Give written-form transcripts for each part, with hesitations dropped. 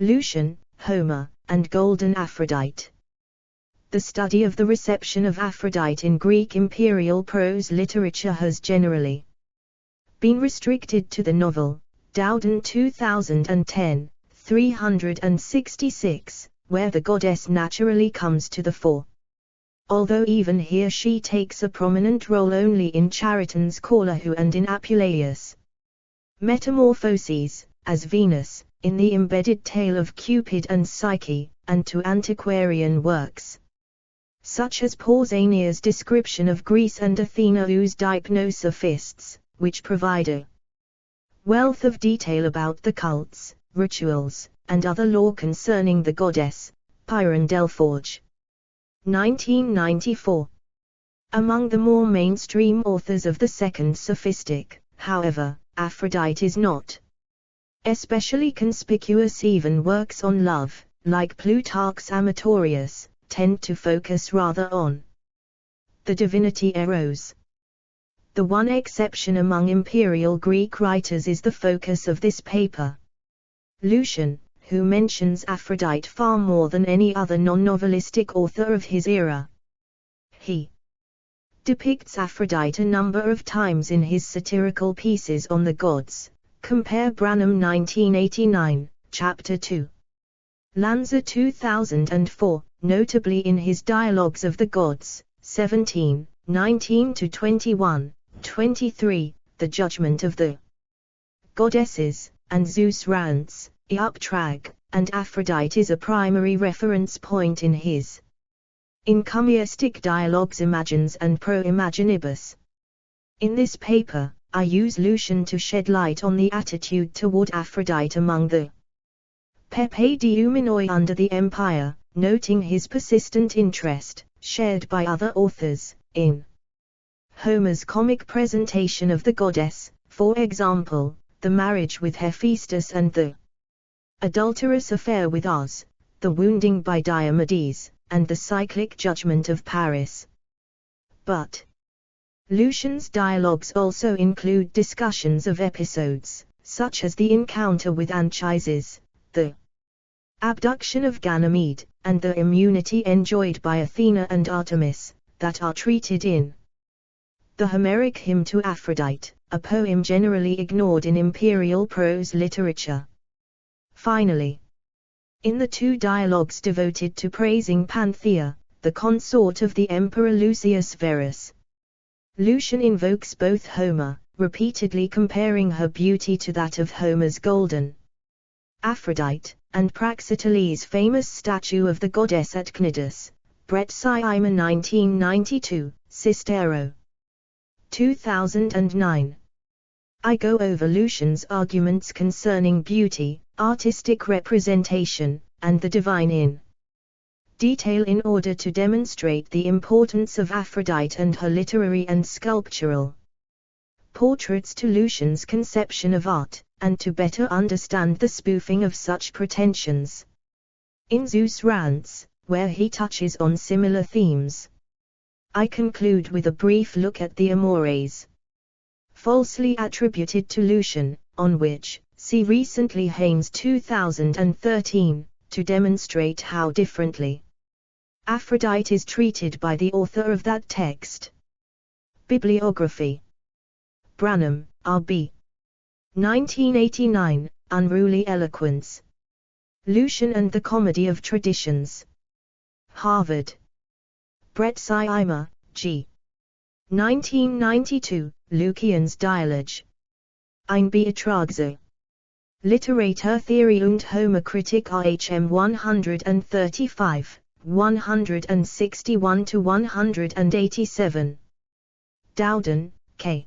Lucian, Homer, and Golden Aphrodite. The study of the reception of Aphrodite in Greek imperial prose literature has generally been restricted to the novel, Dowden 2010, 366, where the goddess naturally comes to the fore. Although even here she takes a prominent role only in Chariton's Callahu and in Apuleius' Metamorphoses, as Venus, in the embedded tale of Cupid and Psyche, and to antiquarian works such as Pausanias' description of Greece and Athena's Dipnosophists, which provide a wealth of detail about the cults, rituals, and other lore concerning the goddess. Pyron Delforge. 1994. Among the more mainstream authors of the Second Sophistic, however, Aphrodite is not especially conspicuous. Even works on love, like Plutarch's Amatorius, tend to focus rather on the divinity Eros. The one exception among imperial Greek writers is the focus of this paper. Lucian, who mentions Aphrodite far more than any other non-novelistic author of his era. He depicts Aphrodite a number of times in his satirical pieces on the gods, compare Branham 1989, Chapter 2. Lanza 2004, notably in his Dialogues of the Gods, 17, 19-21, 23, The Judgment of the Goddesses, and Zeus Rants, Euptrag, and Aphrodite is a primary reference point in his encomiastic dialogues Imagines and Pro Imaginibus. In this paper, I use Lucian to shed light on the attitude toward Aphrodite among the Pepe Diuminoi under the Empire, noting his persistent interest, shared by other authors, in Homer's comic presentation of the goddess, for example, the marriage with Hephaestus and the adulterous affair with Us, the wounding by Diomedes, and the cyclic judgment of Paris. But Lucian's dialogues also include discussions of episodes, such as the encounter with Anchises, the abduction of Ganymede, and the immunity enjoyed by Athena and Artemis, that are treated in the Homeric Hymn to Aphrodite, a poem generally ignored in imperial prose literature. Finally, in the two dialogues devoted to praising Panthea, the consort of the Emperor Lucius Verus, Lucian invokes both Homer, repeatedly comparing her beauty to that of Homer's golden Aphrodite, and Praxiteles' famous statue of the goddess at Cnidus, Brett Sciama 1992, Cistero. 2009. I go over Lucian's arguments concerning beauty, artistic representation, and the divine in detail in order to demonstrate the importance of Aphrodite and her literary and sculptural portraits to Lucian's conception of art, and to better understand the spoofing of such pretensions in Zeus Rants, where he touches on similar themes. I conclude with a brief look at the Amores, falsely attributed to Lucian, on which, see recently Haynes 2013, to demonstrate how differently Aphrodite is treated by the author of that text. Bibliography. Branham, R.B. 1989, Unruly Eloquence. Lucian and the Comedy of Traditions. Harvard. Brett Sciama, G. 1992, Lucian's Dialoge. Ein Betragse. Literaturtheorie und Homerkritik RHM 135, 161-187. Dowden, K.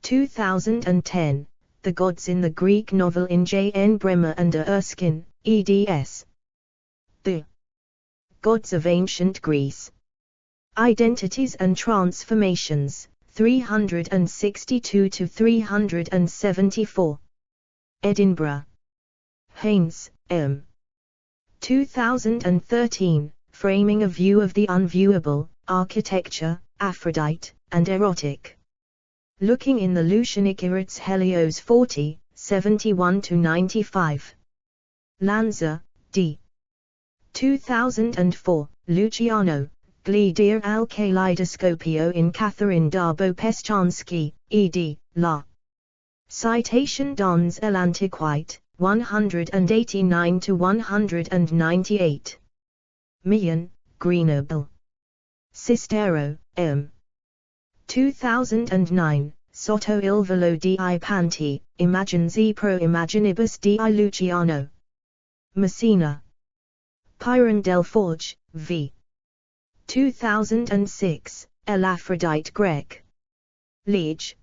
2010, The Gods in the Greek Novel in J. N. Bremer and A. Erskine, eds. The Gods of Ancient Greece. Identities and Transformations, 362-374. Edinburgh. Haynes, M. 2013, Framing a View of the Unviewable, Architecture, Aphrodite, and Erotic. Looking in the Lucianic Helios 40, 71-95. Lanza, D. 2004, Luciano, Glider al Kaleidoscopio in Catherine Darbo Peschansky, ed. La. Citation dans l'Antiquite, 189–198. Millan, Grenoble. Cistero, M. 2009, Sotto il velo di Panti, Immagines e pro imaginibus di Luciano. Messina. Piran del Forge, v. 2006, L'Aphrodite Grec. Liege,